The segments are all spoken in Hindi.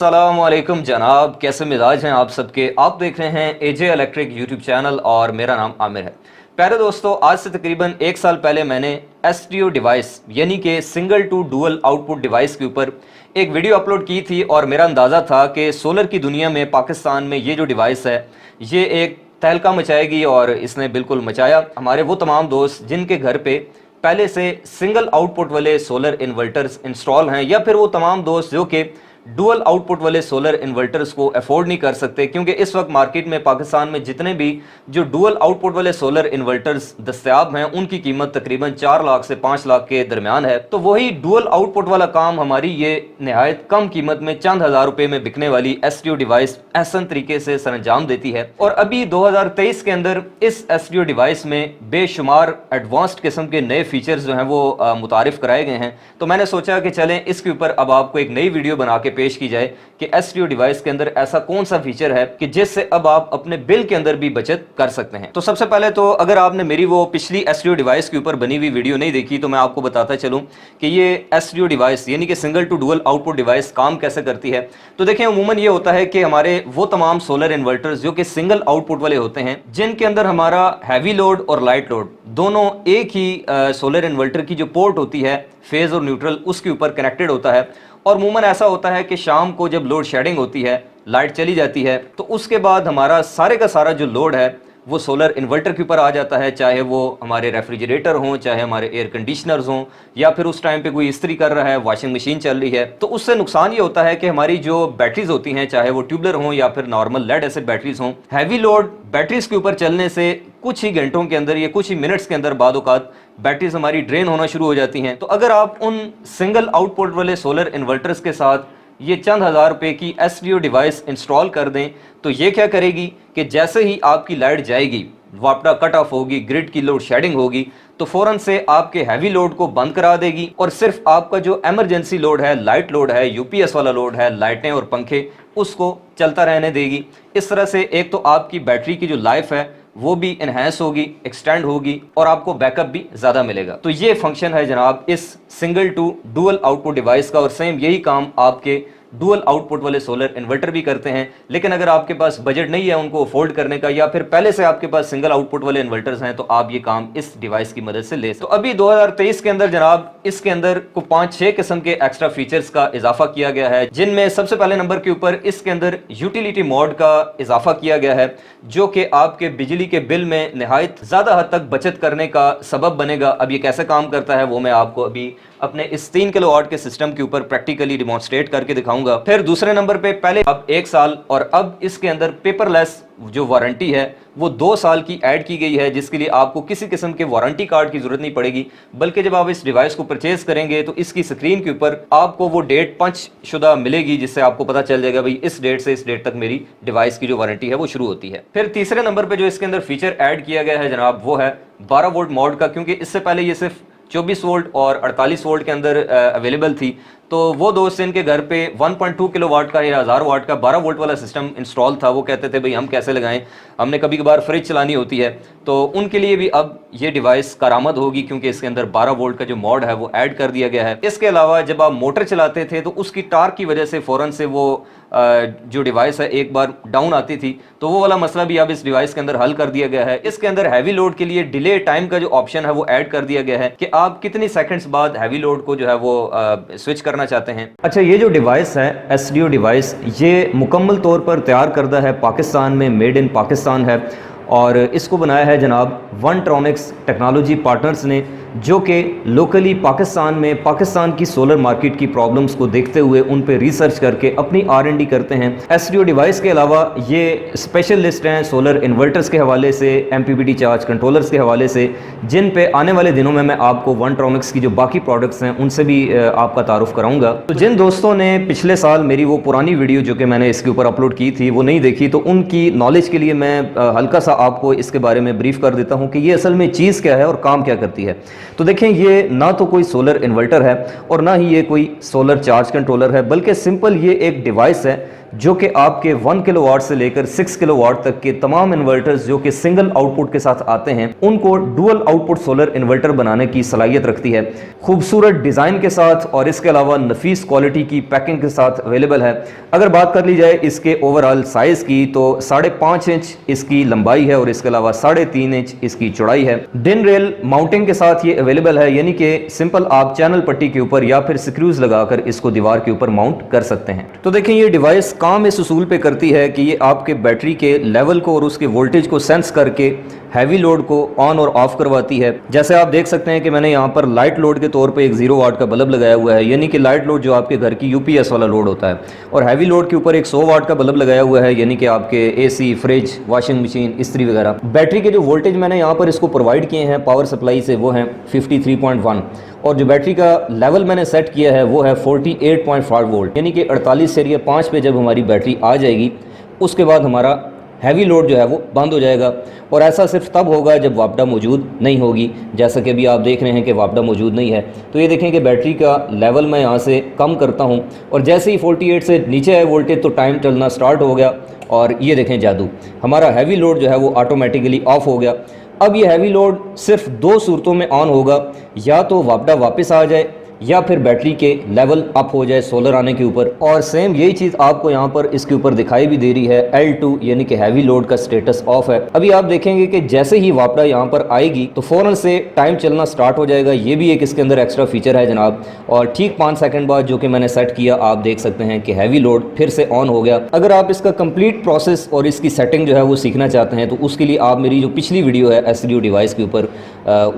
अस्सलामुअलैकुम जनाब, कैसे मिजाज हैं आप सबके। आप देख रहे हैं एजे इलेक्ट्रिक यूट्यूब चैनल और मेरा नाम आमिर है। प्यारे दोस्तों, आज से तकरीबन एक साल पहले मैंने एसटीओ डिवाइस यानी कि single to dual output device के ऊपर एक वीडियो अपलोड की थी और मेरा अंदाज़ा था कि सोलर की दुनिया में पाकिस्तान में ये जो डिवाइस है ये एक तहलका मचाएगी और इसने बिल्कुल मचाया। हमारे वो तमाम दोस्त जिनके घर पे पहले से सिंगल आउटपुट वाले सोलर इन्वर्टर्स इंस्टॉल हैं, या फिर वो तमाम दोस्त जो कि डुअल आउटपुट वाले सोलर इन्वर्टर्स को अफोर्ड नहीं कर सकते, क्योंकि इस वक्त मार्केट में पाकिस्तान में जितने भी जो डुअल आउटपुट वाले सोलर इन्वर्टर्स दस्तयाब हैं उनकी कीमत तकरीबन 4 लाख से 5 लाख के दरमियान है। तो वही डुअल आउटपुट वाला काम हमारी ये नहायत कम कीमत में चंद हज़ार रुपए में बिकने वाली एसटीओ डिवाइस एहसन तरीके से सरंजाम देती है। और अभी 2023 के अंदर इस एसटीओ डिवाइस में बेशुमार एडवांस्ड किस्म के नए फीचर्स जो हैं वो मुतारिफ कराए गए हैं। तो मैंने सोचा कि चलें इसके ऊपर अब आपको एक नई वीडियो बना के पेश की जाए कि एसटीओ डिवाइस के अंदर ऐसा कौन सा फीचर है कि जिससे अब आप अपने बिल के अंदर भी बचत कर सकते हैं। तो सबसे पहले तो अगर आपने मेरी वो पिछली एसटीओ डिवाइस के ऊपर बनी हुई वीडियो नहीं देखी तो मैं आपको बताता चलूं कि ये एसटीओ डिवाइस यानी कि single to dual output device काम कैसे करती है। तो देखें, अमूमन ये होता है कि हमारे वो तमाम सोलर इन्वर्टर्स जो कि सिंगल आउटपुट वाले होते हैं, जिनके अंदर हमारा हैवी लोड और लाइट लोड दोनों एक ही सोलर इन्वर्टर की जो पोर्ट होती है फेज और न्यूट्रल उसके ऊपर कनेक्टेड होता है। और अमूमन ऐसा होता है कि शाम को जब लोड शेडिंग होती है, लाइट चली जाती है, तो उसके बाद हमारा सारे का सारा जो लोड है वो सोलर इन्वर्टर के ऊपर आ जाता है, चाहे वो हमारे रेफ्रिजरेटर हों, चाहे हमारे एयर कंडीशनर्स हों, या फिर उस टाइम पे कोई इस्त्री कर रहा है, वॉशिंग मशीन चल रही है। तो उससे नुकसान ये होता है कि हमारी जो बैटरीज होती हैं, चाहे वो ट्यूबलर हों या फिर नॉर्मल लेड एसिड बैटरीज हों, हैवी लोड बैटरीज के ऊपर चलने से कुछ ही घंटों के अंदर या कुछ ही मिनट्स के अंदर बाद औकात बैटरीज हमारी ड्रेन होना शुरू हो जाती हैं। तो अगर आप उन सिंगल आउटपुट वाले सोलर इन्वर्टर्स के साथ ये चंद हज़ार रुपए की एसटीओ डिवाइस इंस्टॉल कर दें तो ये क्या करेगी कि जैसे ही आपकी लाइट जाएगी, वापडा कट ऑफ होगी, ग्रिड की लोड शेडिंग होगी, तो फ़ौरन से आपके हैवी लोड को बंद करा देगी और सिर्फ आपका जो एमरजेंसी लोड है, लाइट लोड है, यूपीएस वाला लोड है, लाइटें और पंखे, उसको चलता रहने देगी। इस तरह से एक तो आपकी बैटरी की जो लाइफ है वो भी इनहेंस होगी, एक्सटेंड होगी और आपको बैकअप भी ज़्यादा मिलेगा। तो ये फंक्शन है जनाब इस single to dual output device का, और सेम यही काम आपके डुअल आउटपुट वाले सोलर इन्वर्टर भी करते हैं। लेकिन अगर आपके पास बजट नहीं है उनको अफोर्ड करने का, या फिर पहले से आपके पास सिंगल आउटपुट वाले इन्वर्टर्स हैं, तो आप ये काम इस डिवाइस की मदद से ले सकते। तो अभी 2023 के अंदर जनाब इसके अंदर को 5-6 किस्म के एक्स्ट्रा फीचर्स का इजाफा किया गया है, जिनमें सबसे पहले नंबर के ऊपर इसके अंदर यूटिलिटी मोड का इजाफा किया गया है, जो कि आपके बिजली के बिल में नहायत ज़्यादा हद तक बचत करने का सबब बनेगा। अब ये कैसे काम करता है वो मैं आपको अभी अपने इस 3 किलोवाट के सिस्टम के ऊपर प्रैक्टिकली डिमॉन्स्ट्रेट करके दिखाऊंगा। फिर दूसरे नंबर पे पहले अब 1 साल और अब इसके अंदर पेपरलेस जो वारंटी है वो 2 साल की ऐड की गई है, जिसके लिए आपको किसी किस्म के वारंटी कार्ड की जरूरत नहीं पड़ेगी, बल्कि जब आप इस डिवाइस को परचेज करेंगे तो इसकी स्क्रीन के ऊपर आपको वो डेट पंच शुदा मिलेगी, जिससे आपको पता चल जाएगा भाई इस डेट से इस डेट तक मेरी डिवाइस की जो वारंटी है वो शुरू होती है। फिर तीसरे नंबर पर जो इसके अंदर फीचर ऐड किया गया है जनाब वो है 12 वोल्ट मोड का, क्योंकि इससे पहले ये सिर्फ 24 वोल्ट और 48 वोल्ट के अंदर अवेलेबल थी। तो वो दोस्त इनके घर पे 1.2 किलोवाट का या 1000 वाट का 12 वोल्ट वाला सिस्टम इंस्टॉल था, वो कहते थे भाई हम कैसे लगाएं, हमने कभी कभार फ्रिज चलानी होती है, तो उनके लिए भी अब ये डिवाइस कारामद होगी, क्योंकि इसके अंदर 12 वोल्ट का जो मॉड है वो ऐड कर दिया गया है। इसके अलावा जब आप मोटर चलाते थे तो उसकी टार्क की वजह से फ़ौरन से वो जो डिवाइस है एक बार डाउन आती थी, तो वो वाला मसला भी अब इस डिवाइस के अंदर हल कर दिया गया है। इसके अंदर हैवी लोड के लिए डिले टाइम का जो ऑप्शन है वो ऐड कर दिया गया है कि आप कितनी सेकंड्स बाद हैवी लोड को जो है वो स्विच करना चाहते हैं। अच्छा, ये जो डिवाइस है एसटीओ डिवाइस, ये मुकम्मल तौर पर तैयार करदा है पाकिस्तान में, मेड इन पाकिस्तान है, और इसको बनाया है जनाब वनट्रॉनिक्स टेक्नोलॉजी पार्टनर्स ने, जो कि लोकली पाकिस्तान में पाकिस्तान की सोलर मार्केट की प्रॉब्लम्स को देखते हुए उन पे रिसर्च करके अपनी R&D करते हैं। एसटीओ डिवाइस के अलावा ये स्पेशलिस्ट हैं सोलर इन्वर्टर्स के हवाले से, MPPT चार्ज कंट्रोलर्स के हवाले से, जिन पे आने वाले दिनों में मैं आपको वनट्रॉनिक्स की जो बाकी प्रोडक्ट्स हैं उनसे भी आपका तारुफ कराऊंगा। तो जिन दोस्तों ने पिछले साल मेरी वो पुरानी वीडियो जो कि मैंने इसके ऊपर अपलोड की थी वो नहीं देखी, तो उनकी नॉलेज के लिए मैं हल्का सा आपको इसके बारे में ब्रीफ कर देता हूँ कि ये असल में चीज़ क्या है और काम क्या करती है। तो देखें, ये ना तो कोई सोलर इन्वर्टर है और ना ही ये कोई सोलर चार्ज कंट्रोलर है, बल्कि सिंपल ये एक डिवाइस है जो कि आपके 1 किलोवाट से लेकर 6 किलोवाट तक के तमाम इन्वर्टर्स जो कि सिंगल आउटपुट के साथ आते हैं उनको डुअल आउटपुट सोलर इन्वर्टर बनाने की सलाहियत रखती है। खूबसूरत डिज़ाइन के साथ और इसके अलावा नफीस क्वालिटी की पैकिंग के साथ अवेलेबल है। अगर बात कर ली जाए इसके ओवरऑल साइज़ की तो 5.5 इंच इसकी लंबाई है और इसके अलावा 3.5 इंच इसकी चौड़ाई है। डिन रेल माउंटिंग के साथ ये अवेलेबल है, यानी कि सिंपल आप चैनल पट्टी के ऊपर या फिर स्क्रूज लगाकर इसको दीवार के ऊपर माउंट कर सकते हैं। तो देखें ये डिवाइस काम इस उसूल पे करती है कि ये आपके बैटरी के लेवल को और उसके वोल्टेज को सेंस करके हैवी लोड को ऑन और ऑफ करवाती है। जैसे आप देख सकते हैं कि मैंने यहाँ पर लाइट लोड के तौर पे एक 0 वाट का बल्ब लगाया हुआ है, यानी कि लाइट लोड जो आपके घर की यूपीएस वाला लोड होता है, और हैवी लोड के ऊपर एक 100 वाट का बल्ब लगाया हुआ है, यानी कि आपके एसी, फ्रिज, वॉशिंग मशीन, इस्त्री वगैरह। बैटरी के जो वोल्टेज मैंने यहाँ पर इसको प्रोवाइड किए हैं पावर सप्लाई से वो हैं 53.1, और जो बैटरी का लेवल मैंने सेट किया है वो है 48.5 वोल्ट, यानी कि 48 से 5 पे जब हमारी बैटरी आ जाएगी उसके बाद हमारा हैवी लोड जो है वो बंद हो जाएगा। और ऐसा सिर्फ तब होगा जब वापडा मौजूद नहीं होगी, जैसा कि अभी आप देख रहे हैं कि वापडा मौजूद नहीं है। तो ये देखें कि बैटरी का लेवल मैं यहाँ से कम करता हूँ और जैसे ही 48 से नीचे है वोल्टेज तो टाइम चलना स्टार्ट हो गया, और ये देखें जादू, हमारा हैवी लोड जो है वो ऑटोमेटिकली ऑफ हो गया। अब ये हैवी लोड सिर्फ 2 सूरतों में ऑन होगा, या तो वापडा वापस आ जाए या फिर बैटरी के लेवल अप हो जाए सोलर आने के ऊपर। और सेम यही चीज़ आपको यहाँ पर इसके ऊपर दिखाई भी दे रही है, L2 यानी कि हैवी लोड का स्टेटस ऑफ है। अभी आप देखेंगे कि जैसे ही वापडा यहाँ पर आएगी तो फ़ौरन से टाइम चलना स्टार्ट हो जाएगा। ये भी एक इसके अंदर एक्स्ट्रा फीचर है जनाब। और ठीक 5 सेकंड बाद जो कि मैंने सेट किया, आप देख सकते हैं कि हैवी लोड फिर से ऑन हो गया। अगर आप इसका कंप्लीट प्रोसेस और इसकी सेटिंग जो है वो सीखना चाहते हैं तो उसके लिए आप मेरी जो पिछली वीडियो है SDO डिवाइस के ऊपर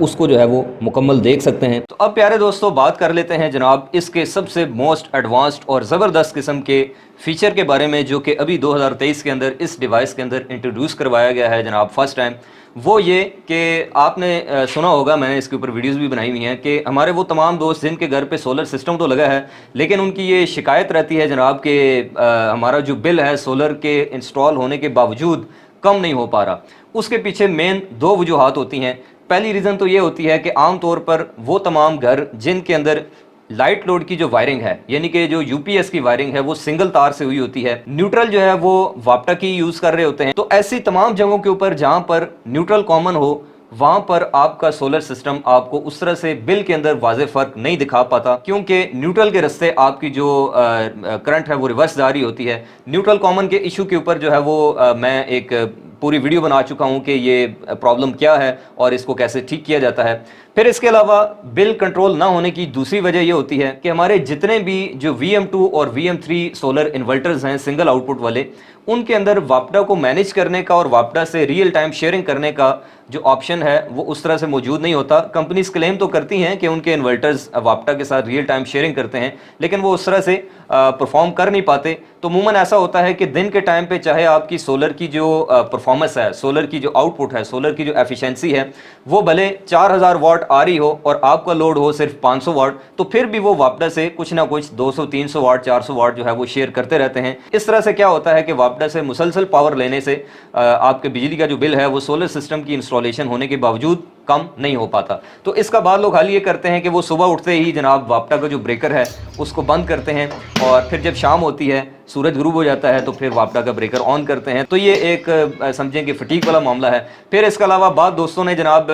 उसको जो है वो मुकम्मल देख सकते हैं। तो अब प्यारे दोस्तों बात कर लेते हैं जनाब इसके सबसे मोस्ट एडवांस्ड और ज़बरदस्त किस्म के फीचर के बारे में, जो कि अभी 2023 के अंदर इस डिवाइस के अंदर इंट्रोड्यूस करवाया गया है जनाब फर्स्ट टाइम। वो ये कि आपने सुना होगा, मैंने इसके ऊपर वीडियोस भी बनाई हुई हैं, कि हमारे वो तमाम दोस्त जिनके घर पे सोलर सिस्टम तो लगा है लेकिन उनकी ये शिकायत रहती है जनाब कि हमारा जो बिल है सोलर के इंस्टॉल होने के बावजूद कम नहीं हो पा रहा। उसके पीछे मेन 2 वजूहात होती हैं। पहली रीज़न तो ये होती है कि आम तौर पर वो तमाम घर जिनके अंदर लाइट लोड की जो वायरिंग है, यानी कि जो यूपीएस की वायरिंग है वो सिंगल तार से हुई होती है, न्यूट्रल जो है वो वापटा की यूज़ कर रहे होते हैं। तो ऐसी तमाम जगहों के ऊपर जहां पर न्यूट्रल कॉमन हो वहां पर आपका सोलर सिस्टम आपको उस तरह से बिल के अंदर वाज़े फ़र्क नहीं दिखा पाता, क्योंकि न्यूट्रल के रास्ते आपकी जो करंट है वो रिवर्स जा रही होती है। न्यूट्रल कॉमन के इशू के ऊपर जो है वो मैं एक पूरी वीडियो बना चुका हूं कि ये प्रॉब्लम क्या है और इसको कैसे ठीक किया जाता है। फिर इसके अलावा बिल कंट्रोल ना होने की दूसरी वजह ये होती है कि हमारे जितने भी जो VM2 और VM3 सोलर इन्वर्टर्स हैं सिंगल आउटपुट वाले, उनके अंदर वापडा को मैनेज करने का और वापडा से रियल टाइम शेयरिंग करने का जो ऑप्शन है वो उस तरह से मौजूद नहीं होता। कंपनीज क्लेम तो करती हैं कि उनके इन्वर्टर्स वापडा के साथ रियल टाइम शेयरिंग करते हैं, लेकिन वो उस तरह से परफॉर्म कर नहीं पाते। तो अमूमन ऐसा होता है कि दिन के टाइम पे चाहे आपकी सोलर की जो परफॉर्मेंस है, सोलर की जो आउटपुट है, सोलर की जो एफिशिएंसी है, वो भले 4000 वाट आ रही हो और आपका लोड हो सिर्फ 500 वाट, तो फिर भी वो वापडा से कुछ ना कुछ 200-300 वाट 400 वाट जो है वो शेयर करते रहते हैं। इस तरह से क्या होता है कि वापडा से मुसलसल पावर लेने से आपके बिजली का जो बिल है वो सोलर सिस्टम की इंस्टॉलेशन होने के बावजूद कम नहीं हो पाता। तो इसका बाद लोग हाल ये करते हैं कि वो सुबह उठते ही जनाब वापडा का जो ब्रेकर है उसको बंद करते हैं, और फिर जब शाम होती है, सूरज गुरूब हो जाता है, तो फिर वापडा का ब्रेकर ऑन करते हैं। तो ये एक समझें कि फटीक वाला मामला है। फिर इसके अलावा बाद दोस्तों ने जनाब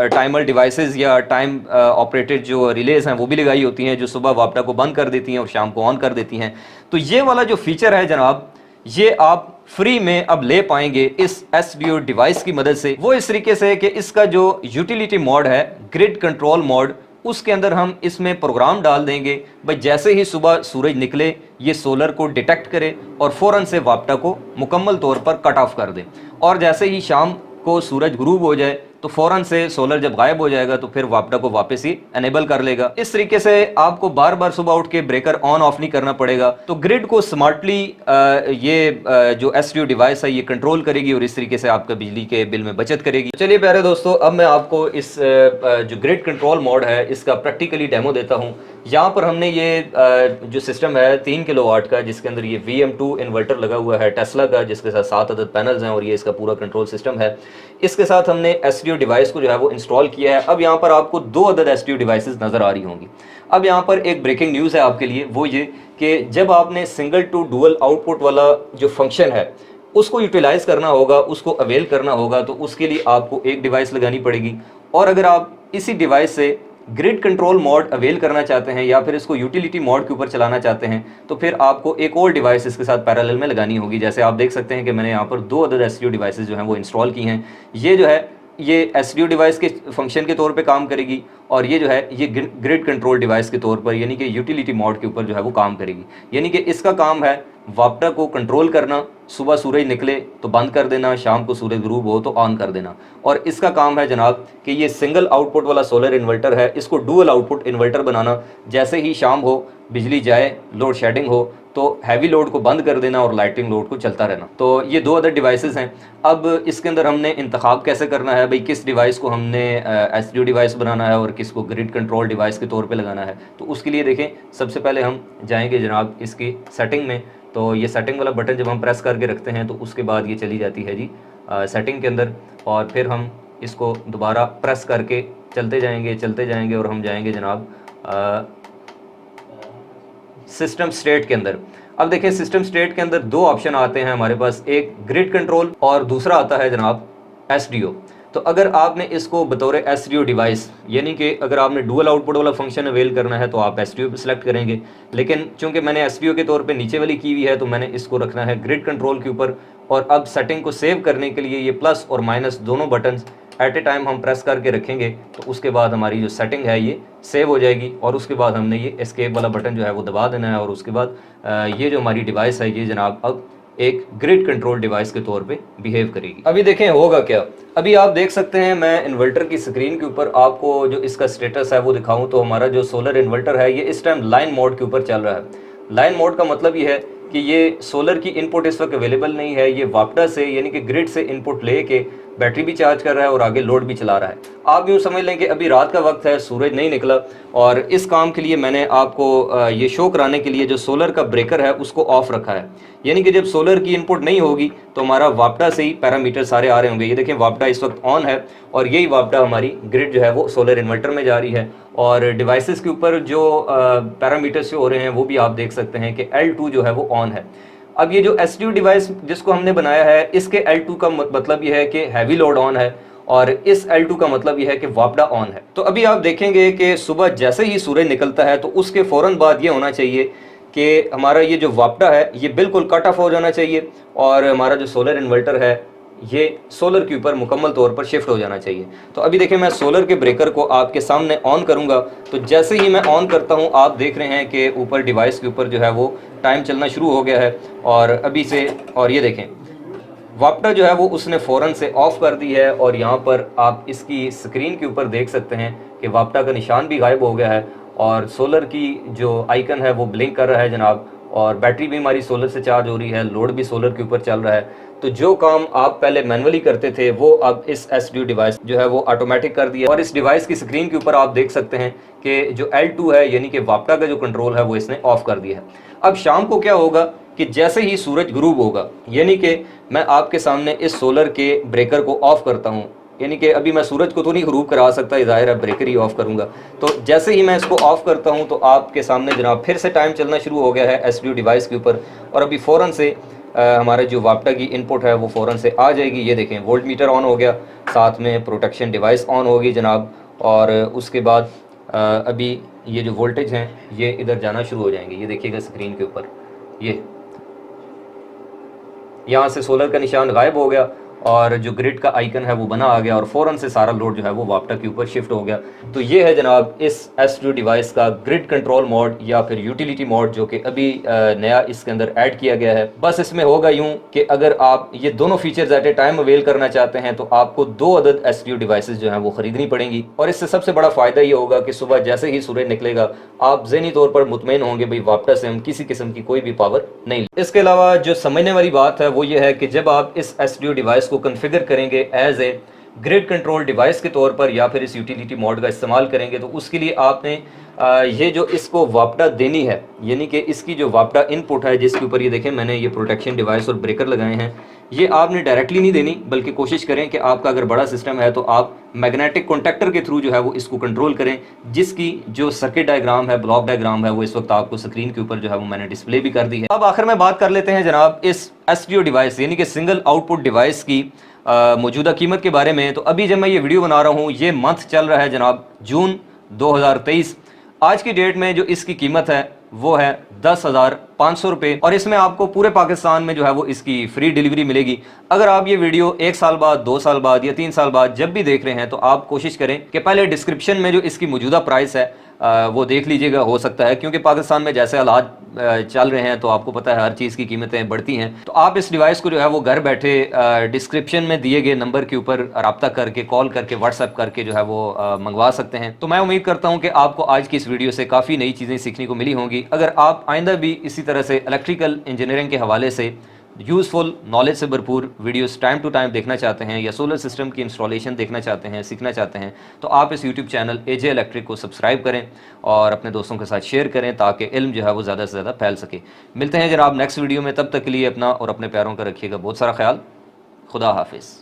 टाइमर डिवाइसेस या टाइम ऑपरेटेड जो रिलेज हैं वो भी लगाई होती हैं, जो सुबह वापडा को बंद कर देती हैं और शाम को ऑन कर देती हैं। तो ये वाला जो फीचर है जनाब, ये आप फ्री में अब ले पाएंगे इस SDO डिवाइस की मदद से। वो इस तरीके से कि इसका जो यूटिलिटी मोड है, ग्रिड कंट्रोल मोड, उसके अंदर हम इसमें प्रोग्राम डाल देंगे भाई जैसे ही सुबह सूरज निकले ये सोलर को डिटेक्ट करे और फ़ौरन से वापटा को मुकम्मल तौर पर कट ऑफ कर दे, और जैसे ही शाम को सूरज गुरूब हो जाए तो फ़ौरन से सोलर जब गायब हो जाएगा तो फिर वापटा को वापस ही एनेबल कर लेगा। इस तरीके से आपको बार बार सुबह उठ के ब्रेकर ऑन ऑफ नहीं करना पड़ेगा। तो ग्रिड को स्मार्टली जो SDO डिवाइस है ये कंट्रोल करेगी और इस तरीके से आपका बिजली के बिल में बचत करेगी। चलिए प्यारे दोस्तों, अब मैं आपको इस जो ग्रिड कंट्रोल मोड है इसका प्रैक्टिकली डेमो देता हूँ। यहाँ पर हमने ये जो सिस्टम है 3 किलोवाट का, जिसके अंदर ये VM2 इन्वर्टर लगा हुआ है टेस्ला का, जिसके साथ 7 अदद पैनल्स हैं और ये इसका पूरा कंट्रोल सिस्टम है। इसके साथ हमने SDO डिवाइस को जो है वो इंस्टॉल किया है। अब यहाँ पर आपको 2 अदद एस डिवाइसेस नज़र आ रही होंगी। अब यहाँ पर एक ब्रेकिंग न्यूज़ है आपके लिए, वो ये कि जब आपने सिंगल टू डुअल आउटपुट वाला जो फंक्शन है उसको यूटिलाइज़ करना होगा, उसको अवेल करना होगा, तो उसके लिए आपको एक डिवाइस लगानी पड़ेगी। और अगर आप इसी डिवाइस से ग्रिड कंट्रोल मोड अवेल करना चाहते हैं या फिर इसको यूटिलिटी मोड के ऊपर चलाना चाहते हैं, तो फिर आपको एक और डिवाइस इसके साथ पैरेलल में लगानी होगी। जैसे आप देख सकते हैं कि मैंने यहाँ पर 2 अदर एस डिवाइसेस जो हैं वो इंस्टॉल की हैं। ये जो है ये एस डिवाइस के फंक्शन के तौर पे काम करेगी, और ये जो है ये ग्रिड कंट्रोल डिवाइस के तौर पर यानी कि यूटिलिटी मोड के ऊपर जो है वो काम करेगी। यानी कि इसका काम है वापडा को कंट्रोल करना, सुबह सूरज निकले तो बंद कर देना, शाम को सूरज ग्रूब हो तो ऑन कर देना। और इसका काम है जनाब कि ये सिंगल आउटपुट वाला सोलर इन्वर्टर है, इसको डुअल आउटपुट इन्वर्टर बनाना। जैसे ही शाम हो, बिजली जाए, लोड शेडिंग हो, तो हैवी लोड को बंद कर देना और लाइटिंग लोड को चलता रहना। तो ये 2 अदर डिवाइसेस हैं। अब इसके अंदर हमने इंतखाब कैसे करना है भाई, किस डिवाइस को हमने एस डिवाइस बनाना है और किसको ग्रिड कंट्रोल डिवाइस के तौर पे लगाना है। तो उसके लिए देखें, सबसे पहले हम जाएंगे जनाब इसकी सेटिंग में। तो ये सेटिंग वाला बटन जब हम प्रेस करके रखते हैं तो उसके बाद ये चली जाती है जी सेटिंग के अंदर, और फिर हम इसको दोबारा प्रेस करके चलते जाएंगे और हम जाएंगे जनाब सिस्टम स्टेट के अंदर। अब देखें, सिस्टम स्टेट के अंदर 2 ऑप्शन आते हैं हमारे पास, एक ग्रिड कंट्रोल और दूसरा आता है जनाब एसडीओ। तो अगर आपने इसको बतौर एसडीओ डिवाइस, यानी कि अगर आपने डुअल आउटपुट वाला फंक्शन अवेल करना है तो आप एसडीओ सेलेक्ट करेंगे, लेकिन चूंकि मैंने एसडीओ के तौर पे नीचे वाली की हुई है तो मैंने इसको रखना है ग्रिड कंट्रोल के ऊपर। और अब सेटिंग को सेव करने के लिए ये प्लस और माइनस दोनों बटन एट ए टाइम हम प्रेस करके रखेंगे, तो उसके बाद हमारी जो सेटिंग है ये सेव हो जाएगी। और उसके बाद हमने ये एस्केप वाला बटन जो है वो दबा देना है, और उसके बाद ये जो हमारी डिवाइस है ये जनाब अब एक ग्रिड कंट्रोल डिवाइस के तौर पे बिहेव करेगी। अभी देखें होगा क्या। अभी आप देख सकते हैं, मैं इन्वर्टर की स्क्रीन के ऊपर आपको जो इसका स्टेटस है वो दिखाऊं तो हमारा जो सोलर इन्वर्टर है ये इस टाइम लाइन मोड के ऊपर चल रहा है। लाइन मोड का मतलब ये है कि ये सोलर की इनपुट इस वक्त अवेलेबल नहीं है, ये वापडा से यानी कि ग्रिड से इनपुट लेके बैटरी भी चार्ज कर रहा है और आगे लोड भी चला रहा है। आप यूँ समझ लें कि अभी रात का वक्त है, सूरज नहीं निकला, और इस काम के लिए मैंने आपको ये शो कराने के लिए जो सोलर का ब्रेकर है उसको ऑफ रखा है। यानी कि जब सोलर की इनपुट नहीं होगी तो हमारा वापडा से ही पैरामीटर सारे आ रहे होंगे। ये देखें, वापडा इस वक्त ऑन है और यही वापडा हमारी ग्रिड जो है वो सोलर इन्वर्टर में जा रही है। और डिवाइसेस के ऊपर जो पैरामीटर्स हो रहे हैं वो भी आप देख सकते हैं कि L2 जो है वो ऑन है। अब ये जो एसडीओ डिवाइस जिसको हमने बनाया है इसके L2 का मतलब ये है कि हैवी लोड ऑन है, और इस L2 का मतलब ये है कि वापडा ऑन है। तो अभी आप देखेंगे कि सुबह जैसे ही सूरज निकलता है तो उसके फ़ौरन बाद ये होना चाहिए कि हमारा ये जो वापडा है ये बिल्कुल कट ऑफ हो जाना चाहिए, और हमारा जो सोलर इन्वर्टर है ये सोलर के ऊपर मुकम्मल तौर पर शिफ्ट हो जाना चाहिए। तो अभी देखें, मैं सोलर के ब्रेकर को आपके सामने ऑन करूंगा, तो जैसे ही मैं ऑन करता हूं आप देख रहे हैं कि ऊपर डिवाइस के ऊपर जो है वो टाइम चलना शुरू हो गया है। और अभी से, और ये देखें वापडा जो है वो उसने फ़ौरन से ऑफ कर दी है, और यहाँ पर आप इसकी स्क्रीन के ऊपर देख सकते हैं कि वापडा का निशान भी गायब हो गया है, और सोलर की जो आइकन है वो ब्लिंक कर रहा है जनाब, और बैटरी भी हमारी सोलर से चार्ज हो रही है, लोड भी सोलर के ऊपर चल रहा है। तो जो काम आप पहले मैनुअली करते थे वो अब इस एसडीओ डिवाइस जो है वो ऑटोमेटिक कर दिया। और इस डिवाइस की स्क्रीन के ऊपर आप देख सकते हैं कि जो L2 है यानी कि वापडा का जो कंट्रोल है वो इसने ऑफ कर दिया है। अब शाम को क्या होगा कि जैसे ही सूरज ग्रूब होगा, यानी कि मैं आपके सामने इस सोलर के ब्रेकर को ऑफ करता हूँ, यानी कि अभी मैं सूरज को तो नहीं ग्रूब करा सकता, ज़ाहिर है ब्रेकर ही ऑफ करूंगा। तो जैसे ही मैं इसको ऑफ करता हूं तो आपके सामने जनाब फिर से टाइम चलना शुरू हो गया है एसडीओ डिवाइस के ऊपर, और अभी फ़ौरन से हमारे जो वापडा की इनपुट है वो फ़ौरन से आ जाएगी। ये देखें, वोल्ट मीटर ऑन हो गया, साथ में प्रोटेक्शन डिवाइस ऑन होगी जनाब, और उसके बाद अभी ये जो वोल्टेज हैं ये इधर जाना शुरू हो जाएंगे। ये देखिएगा स्क्रीन के ऊपर, ये यहाँ से सोलर का निशान गायब हो गया और जो ग्रिड का आइकन है वो बना आ गया, और फ़ौरन से सारा लोड जो है वो वापडा के ऊपर शिफ्ट हो गया। तो ये है जनाब इस एसडीओ डिवाइस का ग्रिड कंट्रोल मोड या फिर यूटिलिटी मोड, जो कि अभी नया इसके अंदर ऐड किया गया है। बस इसमें होगा यूँ कि अगर आप ये दोनों features at a time avail करना चाहते हैं तो आपको 2 अदद एसडीओ डिवाइसेस जो हैं वो ख़रीदनी पड़ेंगी। और इससे सबसे बड़ा फ़ायदा ये होगा कि सुबह जैसे ही सूरज निकलेगा आप ज़हनी तौर पर मुतमईन होंगे भाई वापडा से हम किसी किस्म की कोई भी पावर नहीं। इसके अलावा जो समझने वाली बात है वो ये है कि जब आप इस एसडीओ डिवाइस को कन्फिगर करेंगे as a grid control device के तौर पर या फिर इस यूटिलिटी मोड का इस्तेमाल करेंगे, तो उसके लिए आपने ये जो इसको वापडा देनी है, यानी कि इसकी जो वापडा इनपुट है जिसके ऊपर ये देखें मैंने ये प्रोटेक्शन डिवाइस और ब्रेकर लगाए हैं, ये आपने डायरेक्टली नहीं देनी, बल्कि कोशिश करें कि आपका अगर बड़ा सिस्टम है तो आप मैग्नेटिक कॉन्टैक्टर के थ्रू जो है वो इसको कंट्रोल करें, जिसकी जो सर्किट डायग्राम है, ब्लॉक डायग्राम है, वो इस वक्त आपको स्क्रीन के ऊपर जो है वो मैंने डिस्प्ले भी कर दी है। अब आखिर में बात कर लेते हैं जनाब इस एसडीओ डिवाइस यानी कि सिंगल आउटपुट डिवाइस की मौजूदा कीमत के बारे में। तो अभी जब मैं ये वीडियो बना रहा हूँ, ये मंथ चल रहा है जनाब जून 2023। आज की डेट में जो इसकी कीमत है वो है 10,500 रुपये, और इसमें आपको पूरे पाकिस्तान में जो है वो इसकी फ्री डिलीवरी मिलेगी। अगर आप ये वीडियो 1 साल बाद, 2 साल बाद या 3 साल बाद जब भी देख रहे हैं, तो आप कोशिश करें कि पहले डिस्क्रिप्शन में जो इसकी मौजूदा प्राइस है वो देख लीजिएगा। हो सकता है क्योंकि पाकिस्तान में जैसे हालात चल रहे हैं, तो आपको पता है हर चीज़ की कीमतें बढ़ती हैं, तो आप इस डिवाइस को जो है वो घर बैठे डिस्क्रिप्शन में दिए गए नंबर के ऊपर रब्ता करके, कॉल करके, व्हाट्सएप करके जो है वो मंगवा सकते हैं। तो मैं उम्मीद करता हूं कि आपको आज की इस वीडियो से काफ़ी नई चीज़ें सीखने को मिली होंगी। अगर आप आइंदा भी इसी तरह से इलेक्ट्रिकल इंजीनियरिंग के हवाले से यूज़फुल नॉलेज से भरपूर वीडियोस टाइम टू टाइम देखना चाहते हैं, या सोलर सिस्टम की इंस्टॉलेशन देखना चाहते हैं, सीखना चाहते हैं, तो आप इस यूट्यूब चैनल एजे इलेक्ट्रिक को सब्सक्राइब करें और अपने दोस्तों के साथ शेयर करें, ताकि इल्म जो है वो ज़्यादा से ज़्यादा फैल सके। मिलते हैं जनाब नेक्स्ट वीडियो में, तब तक के लिए अपना और अपने प्यारों का रखिएगा बहुत सारा ख्याल। खुदा हाफिज़।